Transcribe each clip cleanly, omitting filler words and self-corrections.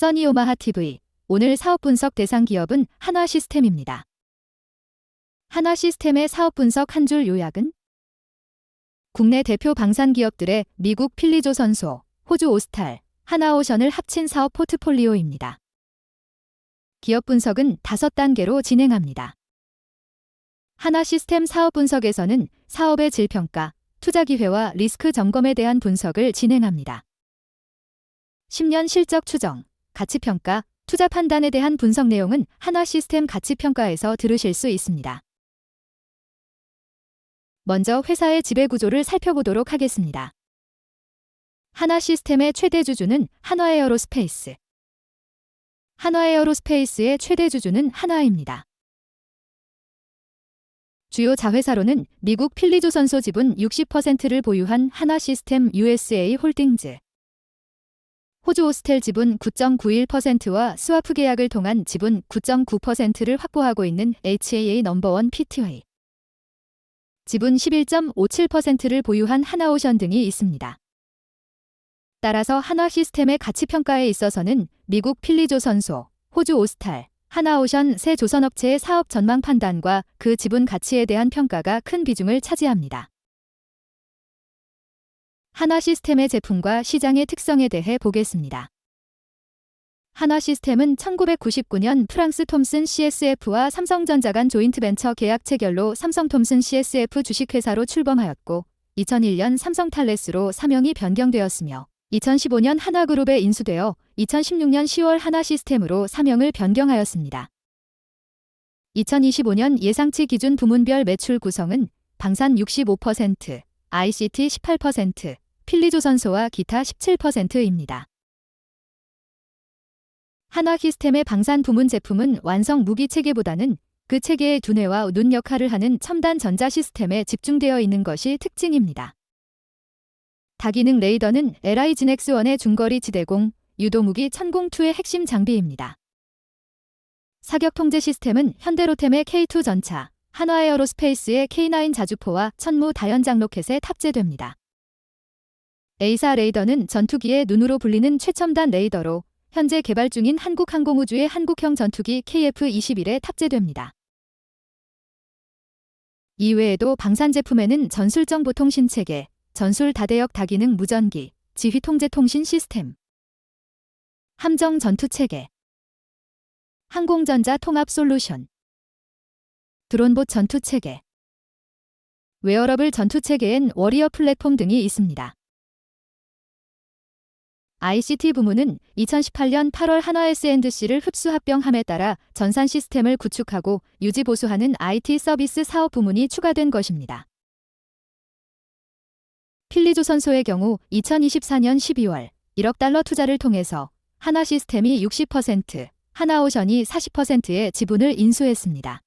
써니오마하 TV. 오늘 사업 분석 대상 기업은 한화시스템입니다. 한화시스템의 사업 분석 한 줄 요약은 국내 대표 방산 기업들의 미국 필리조선소, 호주 오스탈, 하나오션을 합친 사업 포트폴리오입니다. 기업 분석은 5단계로 진행합니다. 한화시스템 사업 분석에서는 사업의 질평가, 투자 기회와 리스크 점검에 대한 분석을 진행합니다. 10년 실적 추정, 가치평가, 투자 판단에 대한 분석 내용은 한화시스템 가치평가에서 들으실 수 있습니다. 먼저 회사의 지배구조를 살펴보도록 하겠습니다. 한화시스템의 최대 주주는 한화에어로스페이스. 한화에어로스페이스의 최대 주주는 한화입니다. 주요 자회사로는 미국 필리조선소 지분 60%를 보유한 한화시스템 USA 홀딩즈, 호주 오스텔 지분 9.91%와 스와프 계약을 통한 지분 9.9%를 확보하고 있는 HAA 넘버원 PTY, 지분 11.57%를 보유한 하나오션 등이 있습니다. 따라서 한화시스템의 가치평가에 있어서는 미국 필리조선소, 호주 오스탈, 하나오션 세 조선업체의 사업 전망 판단과 그 지분 가치에 대한 평가가 큰 비중을 차지합니다. 한화시스템의 제품과 시장의 특성에 대해 보겠습니다. 한화시스템은 1999년 프랑스 톰슨 CSF와 삼성전자 간 조인트 벤처 계약 체결로 삼성 톰슨 CSF 주식회사로 출범하였고 2001년 삼성탈레스로 사명이 변경되었으며 2015년 한화그룹에 인수되어 2016년 10월 한화시스템으로 사명을 변경하였습니다. 2025년 예상치 기준 부문별 매출 구성은 방산 65%, ICT 18%, 필리조선소와 기타 17%입니다. 한화시스템의 방산 부문 제품은 완성 무기 체계보다는 그 체계의 두뇌와 눈 역할을 하는 첨단 전자 시스템에 집중되어 있는 것이 특징입니다. 다기능 레이더는 LI 지넥스1의 중거리 지대공, 유도무기 천공2의 핵심 장비입니다. 사격 통제 시스템은 현대로템의 K2 전차, 한화에어로스페이스의 K9 자주포와 천무 다연장 로켓에 탑재됩니다. A사 레이더는 전투기의 눈으로 불리는 최첨단 레이더로 현재 개발 중인 한국항공우주의 한국형 전투기 KF-21에 탑재됩니다. 이외에도 방산 제품에는 전술정보통신체계, 전술 다대역 다기능 무전기, 지휘통제 통신 시스템, 함정 전투체계, 항공전자 통합 솔루션, 드론봇 전투체계, 웨어러블 전투체계엔 워리어 플랫폼 등이 있습니다. ICT 부문은 2018년 8월 한화 S&C를 흡수 합병함에 따라 전산 시스템을 구축하고 유지 보수하는 IT 서비스 사업 부문이 추가된 것입니다. 필리조선소의 경우 2024년 12월 1억 달러 투자를 통해서 한화시스템이 60%, 하나오션이 40%의 지분을 인수했습니다.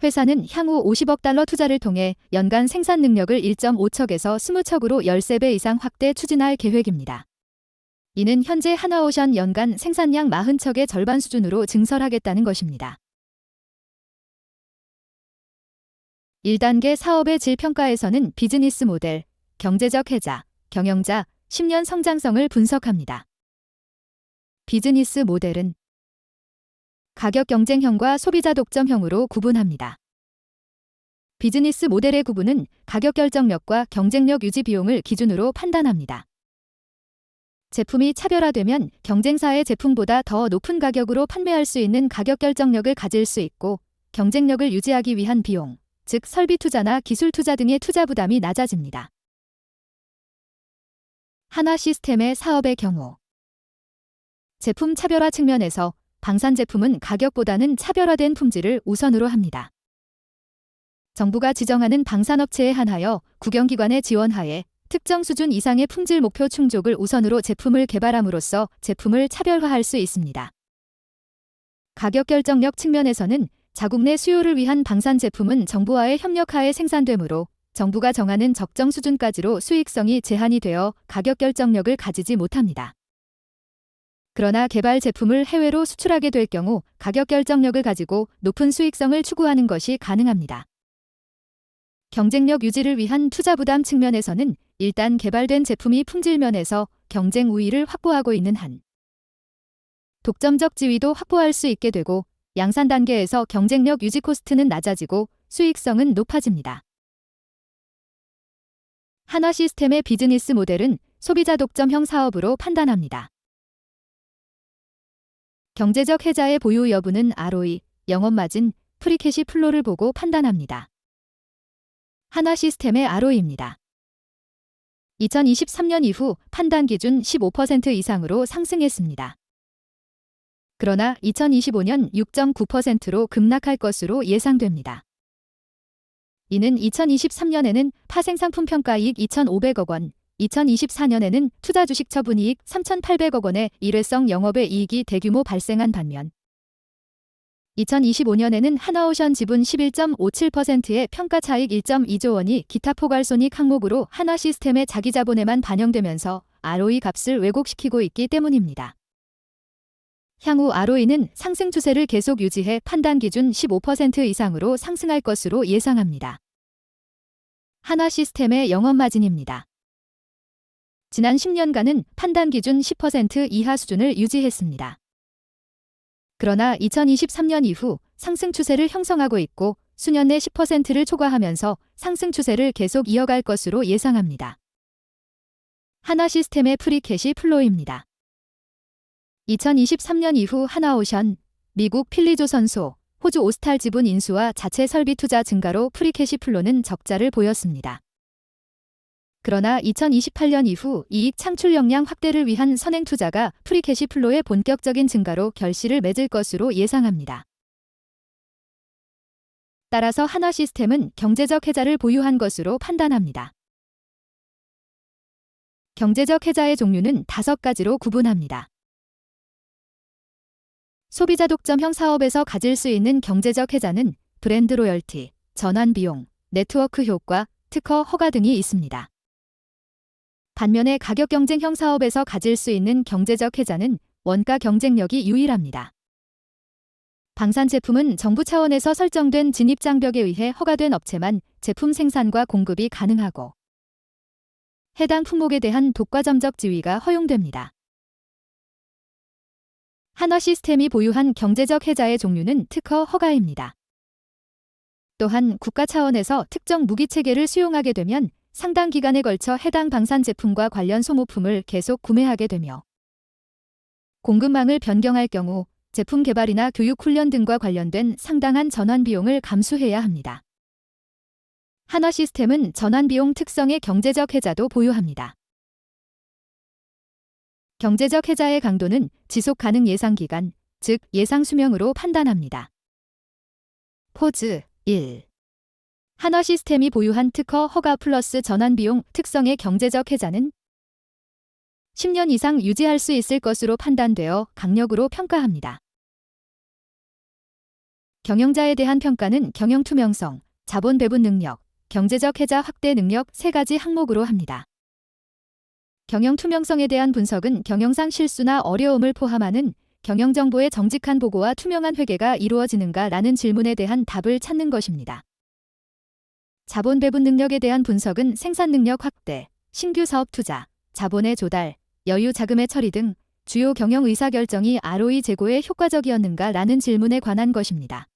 회사는 향후 50억 달러 투자를 통해 연간 생산 능력을 1.5척에서 20척으로 13배 이상 확대 추진할 계획입니다. 이는 현재 하나오션 연간 생산량 40척의 절반 수준으로 증설하겠다는 것입니다. 1단계 사업의 질평가에서는 비즈니스 모델, 경제적 혜자, 경영자, 10년 성장성을 분석합니다. 비즈니스 모델은 가격 경쟁형과 소비자 독점형으로 구분합니다. 비즈니스 모델의 구분은 가격 결정력과 경쟁력 유지 비용을 기준으로 판단합니다. 제품이 차별화되면 경쟁사의 제품보다 더 높은 가격으로 판매할 수 있는 가격 결정력을 가질 수 있고 경쟁력을 유지하기 위한 비용, 즉 설비 투자나 기술 투자 등의 투자 부담이 낮아집니다. 한화시스템의 사업의 경우 제품 차별화 측면에서 방산 제품은 가격보다는 차별화된 품질을 우선으로 합니다. 정부가 지정하는 방산업체에 한하여 국영기관의 지원하에 특정 수준 이상의 품질 목표 충족을 우선으로 제품을 개발함으로써 제품을 차별화할 수 있습니다. 가격 결정력 측면에서는 자국 내 수요를 위한 방산 제품은 정부와의 협력하에 생산되므로 정부가 정하는 적정 수준까지로 수익성이 제한이 되어 가격 결정력을 가지지 못합니다. 그러나 개발 제품을 해외로 수출하게 될 경우 가격 결정력을 가지고 높은 수익성을 추구하는 것이 가능합니다. 경쟁력 유지를 위한 투자 부담 측면에서는 일단 개발된 제품이 품질 면에서 경쟁 우위를 확보하고 있는 한 독점적 지위도 확보할 수 있게 되고 양산 단계에서 경쟁력 유지 코스트는 낮아지고 수익성은 높아집니다. 한화시스템의 비즈니스 모델은 소비자 독점형 사업으로 판단합니다. 경제적 해자의 보유 여부는 ROE, 영업마진, 프리캐시 플로를 보고 판단합니다. 한화시스템의 ROE입니다. 2023년 이후 판단 기준 15% 이상으로 상승했습니다. 그러나 2025년 6.9%로 급락할 것으로 예상됩니다. 이는 2023년에는 파생상품 평가이익 2,500억 원, 2024년에는 투자 주식 처분이익 3,800억 원의 일회성 영업외 이익이 대규모 발생한 반면 2025년에는 하나오션 지분 11.57%의 평가 차익 1.2조 원이 기타 포괄손익 항목으로 한화시스템의 자기자본에만 반영되면서 ROE 값을 왜곡시키고 있기 때문입니다. 향후 ROE는 상승 추세를 계속 유지해 판단 기준 15% 이상으로 상승할 것으로 예상합니다. 한화시스템의 영업마진입니다. 지난 10년간은 판단 기준 10% 이하 수준을 유지했습니다. 그러나 2023년 이후 상승 추세를 형성하고 있고 수년 내 10%를 초과하면서 상승 추세를 계속 이어갈 것으로 예상합니다. 한화시스템의 프리캐시 플로우입니다. 2023년 이후 하나오션, 미국 필리조선소, 호주 오스탈 지분 인수와 자체 설비 투자 증가로 프리캐시 플로는 적자를 보였습니다. 그러나 2028년 이후 이익 창출 역량 확대를 위한 선행 투자가 프리캐시 플로의 본격적인 증가로 결실을 맺을 것으로 예상합니다. 따라서 한화시스템은 경제적 해자를 보유한 것으로 판단합니다. 경제적 해자의 종류는 5가지로 구분합니다. 소비자 독점형 사업에서 가질 수 있는 경제적 해자는 브랜드 로열티, 전환 비용, 네트워크 효과, 특허 허가 등이 있습니다. 반면에 가격 경쟁형 사업에서 가질 수 있는 경제적 해자는 원가 경쟁력이 유일합니다. 방산 제품은 정부 차원에서 설정된 진입 장벽에 의해 허가된 업체만 제품 생산과 공급이 가능하고 해당 품목에 대한 독과점적 지위가 허용됩니다. 한화시스템이 보유한 경제적 해자의 종류는 특허 허가입니다. 또한 국가 차원에서 특정 무기 체계를 수용하게 되면 상당 기간에 걸쳐 해당 방산 제품과 관련 소모품을 계속 구매하게 되며 공급망을 변경할 경우 제품 개발이나 교육 훈련 등과 관련된 상당한 전환 비용을 감수해야 합니다. 한화시스템은 전환 비용 특성의 경제적 해자도 보유합니다. 경제적 해자의 강도는 지속 가능 예상 기간, 즉 예상 수명으로 판단합니다. 포즈 1. 한화시스템이 보유한 특허 허가 플러스 전환 비용 특성의 경제적 해자는 10년 이상 유지할 수 있을 것으로 판단되어 강력으로 평가합니다. 경영자에 대한 평가는 경영 투명성, 자본 배분 능력, 경제적 해자 확대 능력 3가지 항목으로 합니다. 경영 투명성에 대한 분석은 경영상 실수나 어려움을 포함하는 경영 정보의 정직한 보고와 투명한 회계가 이루어지는가라는 질문에 대한 답을 찾는 것입니다. 자본 배분 능력에 대한 분석은 생산 능력 확대, 신규 사업 투자, 자본의 조달, 여유 자금의 처리 등 주요 경영 의사결정이 ROE 제고에 효과적이었는가라는 질문에 관한 것입니다.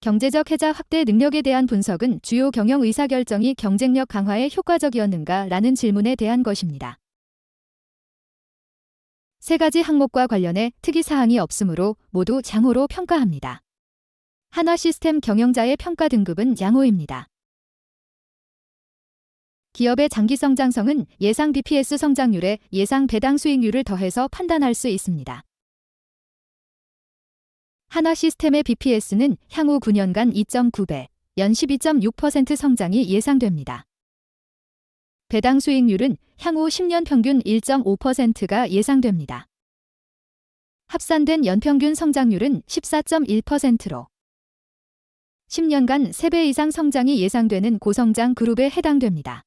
경제적 해자 확대 능력에 대한 분석은 주요 경영 의사결정이 경쟁력 강화에 효과적이었는가라는 질문에 대한 것입니다. 3가지 항목과 관련해 특이사항이 없으므로 모두 장호로 평가합니다. 한화시스템 경영자의 평가 등급은 양호입니다. 기업의 장기 성장성은 예상 BPS 성장률에 예상 배당 수익률을 더해서 판단할 수 있습니다. 한화시스템의 BPS는 향후 9년간 2.9배, 연 12.6% 성장이 예상됩니다. 배당 수익률은 향후 10년 평균 1.5%가 예상됩니다. 합산된 연평균 성장률은 14.1%로 10년간 3배 이상 성장이 예상되는 고성장 그룹에 해당됩니다.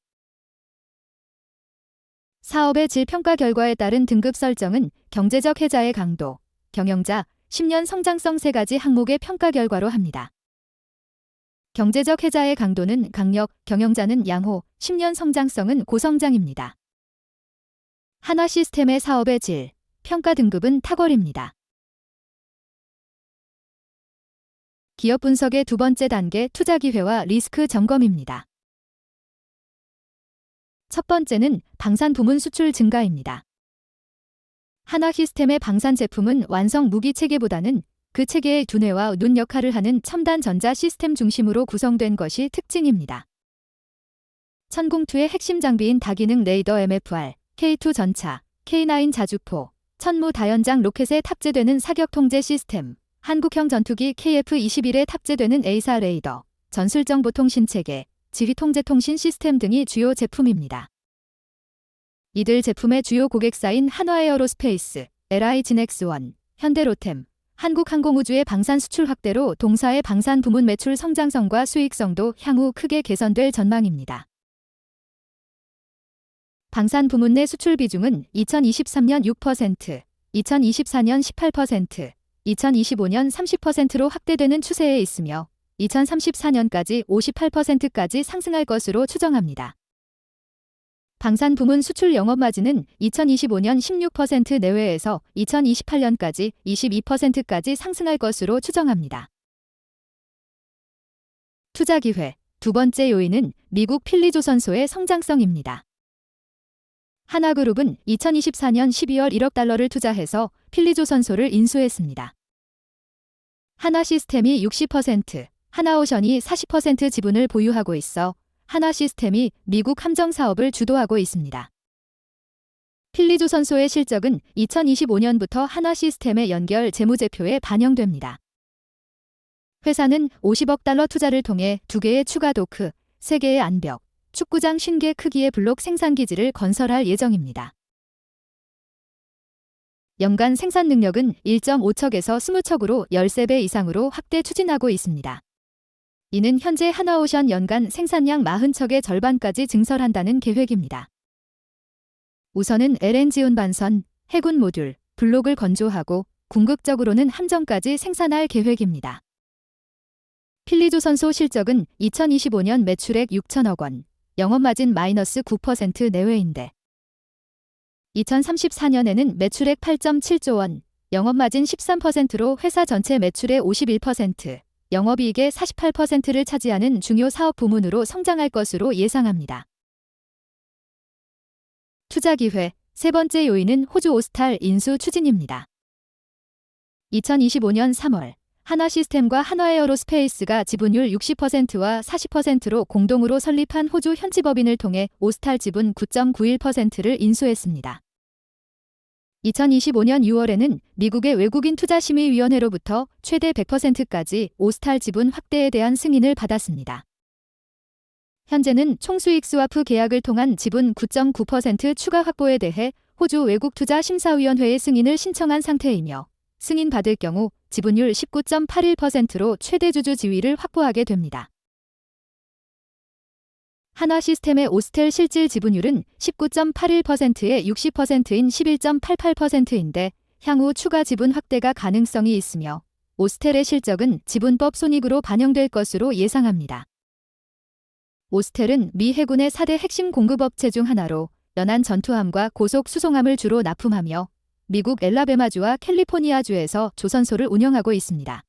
사업의 질 평가 결과에 따른 등급 설정은 경제적 해자의 강도, 경영자, 10년 성장성 3가지 항목의 평가 결과로 합니다. 경제적 해자의 강도는 강력, 경영자는 양호, 10년 성장성은 고성장입니다. 한화시스템의 사업의 질, 평가 등급은 탁월입니다. 기업 분석의 두 번째 단계 투자 기회와 리스크 점검입니다. 첫 번째는 방산 부문 수출 증가입니다. 하나 시스템의 방산 제품은 완성 무기 체계보다는 그 체계의 두뇌와 눈 역할을 하는 첨단 전자 시스템 중심으로 구성된 것이 특징입니다. 천공투의 핵심 장비인 다기능 레이더 MFR, K2 전차, K9 자주포, 천무 다연장 로켓에 탑재되는 사격 통제 시스템, 한국형 전투기 KF-21에 탑재되는 A사 레이더, 전술정보 통신 체계, 지휘 통제 통신 시스템 등이 주요 제품입니다. 이들 제품의 주요 고객사인 한화에어로스페이스, LI진엑스원, 현대로템, 한국항공우주의 방산 수출 확대로 동사의 방산 부문 매출 성장성과 수익성도 향후 크게 개선될 전망입니다. 방산 부문 내 수출 비중은 2023년 6%, 2024년 18%, 2025년 30%로 확대되는 추세에 있으며 2034년까지 58%까지 상승할 것으로 추정합니다. 방산 부문 수출 영업마진은 2025년 16% 내외에서 2028년까지 22%까지 상승할 것으로 추정합니다. 투자 기회 두 번째 요인은 미국 필리조선소의 성장성입니다. 하나그룹은 2024년 12월 1억 달러를 투자해서 필리조선소를 인수했습니다. 하나시스템이 60%, 하나오션이 40% 지분을 보유하고 있어 하나시스템이 미국 함정 사업을 주도하고 있습니다. 필리조선소의 실적은 2025년부터 하나시스템의 연결 재무제표에 반영됩니다. 회사는 50억 달러 투자를 통해 2개의 추가 도크, 3개의 안벽, 축구장 50개 크기의 블록 생산기지를 건설할 예정입니다. 연간 생산 능력은 1.5척에서 20척으로 13배 이상으로 확대 추진하고 있습니다. 이는 현재 하나오션 연간 생산량 40척의 절반까지 증설한다는 계획입니다. 우선은 LNG 운반선, 해군 모듈, 블록을 건조하고 궁극적으로는 함정까지 생산할 계획입니다. 필리조선소 실적은 2025년 매출액 6천억 원, 영업마진 -9% 내외인데 2034년에는 매출액 8.7조 원, 영업마진 13%로 회사 전체 매출의 51%, 영업이익의 48%를 차지하는 중요 사업 부문으로 성장할 것으로 예상합니다. 투자 기회 세 번째 요인은 호주 오스탈 인수 추진입니다. 2025년 3월 하나시스템과 한화에어로스페이스가 지분율 60%와 40%로 공동으로 설립한 호주 현지 법인을 통해 오스탈 지분 9.91%를 인수했습니다. 2025년 6월에는 미국의 외국인 투자심의위원회로부터 최대 100%까지 오스탈 지분 확대에 대한 승인을 받았습니다. 현재는 총수익 스와프 계약을 통한 지분 9.9% 추가 확보에 대해 호주 외국투자심사위원회의 승인을 신청한 상태이며 승인받을 경우 지분율 19.81%로 최대 주주 지위를 확보하게 됩니다. 하나시스템의 오스텔 실질 지분율은 19.81%에 60%인 11.88%인데 향후 추가 지분 확대가 가능성이 있으며 오스텔의 실적은 지분법 손익으로 반영될 것으로 예상합니다. 오스텔은 미 해군의 4대 핵심 공급업체 중 하나로 연안 전투함과 고속 수송함을 주로 납품하며 미국 엘라베마주와 캘리포니아주에서 조선소를 운영하고 있습니다.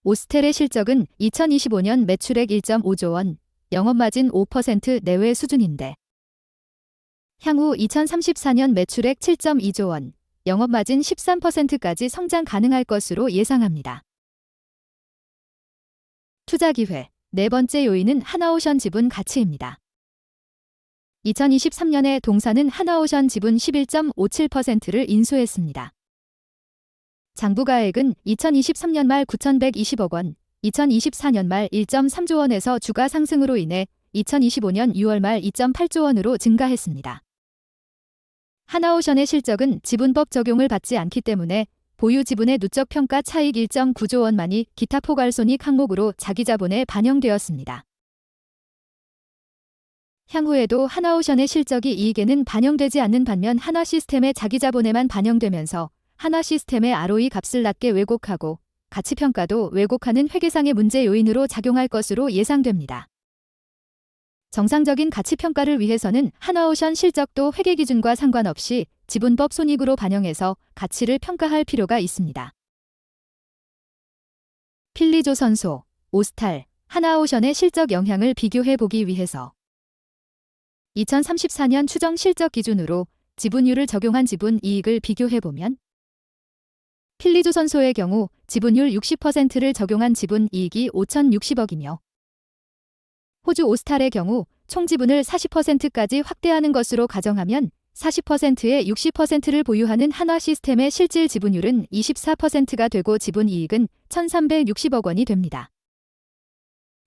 오스텔의 실적은 2025년 매출액 1.5조 원, 영업마진 5% 내외 수준인데 향후 2034년 매출액 7.2조 원, 영업마진 13%까지 성장 가능할 것으로 예상합니다. 투자 기회 네 번째 요인은 하나오션 지분 가치입니다. 2023년에 동사는 하나오션 지분 11.57%를 인수했습니다. 장부가액은 2023년 말 9,120억 원, 2024년 말 1.3조 원에서 주가 상승으로 인해 2025년 6월 말 2.8조 원으로 증가했습니다. 하나오션의 실적은 지분법 적용을 받지 않기 때문에 보유 지분의 누적 평가 차익 1.9조 원만이 기타 포괄손익 항목으로 자기 자본에 반영되었습니다. 향후에도 하나오션의 실적이 이익에는 반영되지 않는 반면 하나시스템의 자기 자본에만 반영되면서 하나시스템의 ROE 값을 낮게 왜곡하고 가치평가도 왜곡하는 회계상의 문제 요인으로 작용할 것으로 예상됩니다. 정상적인 가치평가를 위해서는 하나오션 실적도 회계기준과 상관없이 지분법 손익으로 반영해서 가치를 평가할 필요가 있습니다. 필리조선소, 오스탈, 하나오션의 실적 영향을 비교해 보기 위해서 2034년 추정 실적 기준으로 지분율을 적용한 지분이익을 비교해 보면 필리조선소의 경우 지분율 60%를 적용한 지분이익이 5,060억이며 호주 오스탈의 경우 총 지분을 40%까지 확대하는 것으로 가정하면 40%의 60%를 보유하는 한화시스템의 실질 지분율은 24%가 되고 지분이익은 1,360억 원이 됩니다.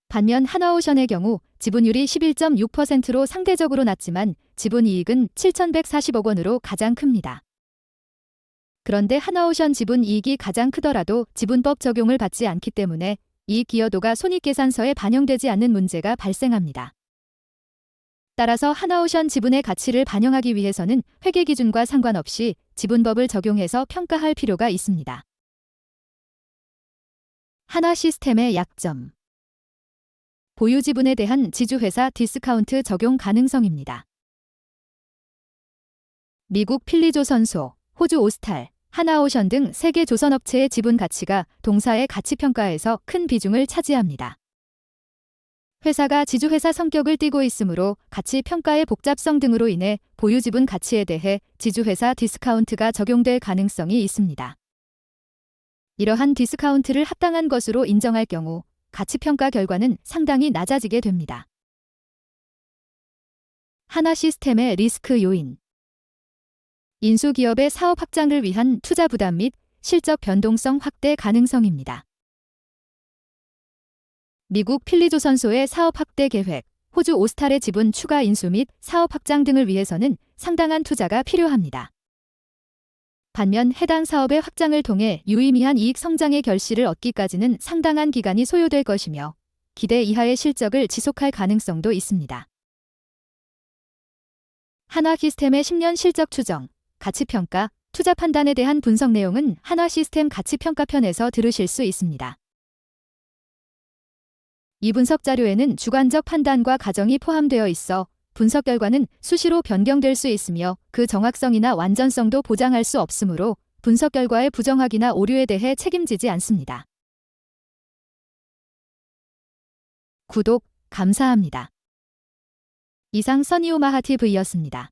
반면 하나오션의 경우 지분율이 11.6%로 상대적으로 낮지만 지분이익은 7,140억 원으로 가장 큽니다. 그런데 하나오션 지분이익이 가장 크더라도 지분법 적용을 받지 않기 때문에 이익 기여도가 손익계산서에 반영되지 않는 문제가 발생합니다. 따라서 하나오션 지분의 가치를 반영하기 위해서는 회계기준과 상관없이 지분법을 적용해서 평가할 필요가 있습니다. 한화시스템의 약점. 보유 지분에 대한 지주회사 디스카운트 적용 가능성입니다. 미국 필리조선소, 호주 오스탈, 하나오션 등 세계 조선업체의 지분 가치가 동사의 가치평가에서 큰 비중을 차지합니다. 회사가 지주회사 성격을 띠고 있으므로 가치평가의 복잡성 등으로 인해 보유 지분 가치에 대해 지주회사 디스카운트가 적용될 가능성이 있습니다. 이러한 디스카운트를 합당한 것으로 인정할 경우 가치평가 결과는 상당히 낮아지게 됩니다. 한화시스템의 리스크 요인. 인수기업의 사업 확장을 위한 투자 부담 및 실적 변동성 확대 가능성입니다. 미국 필리조선소의 사업 확대 계획, 호주 오스탈의 지분 추가 인수 및 사업 확장 등을 위해서는 상당한 투자가 필요합니다. 반면 해당 사업의 확장을 통해 유의미한 이익 성장의 결실을 얻기까지는 상당한 기간이 소요될 것이며 기대 이하의 실적을 지속할 가능성도 있습니다. 한화시스템의 10년 실적 추정, 가치평가, 투자 판단에 대한 분석 내용은 한화시스템 가치평가편에서 들으실 수 있습니다. 이 분석 자료에는 주관적 판단과 가정이 포함되어 있어 분석 결과는 수시로 변경될 수 있으며 그 정확성이나 완전성도 보장할 수 없으므로 분석 결과의 부정확이나 오류에 대해 책임지지 않습니다. 구독, 감사합니다. 이상 써니우마하TV였습니다.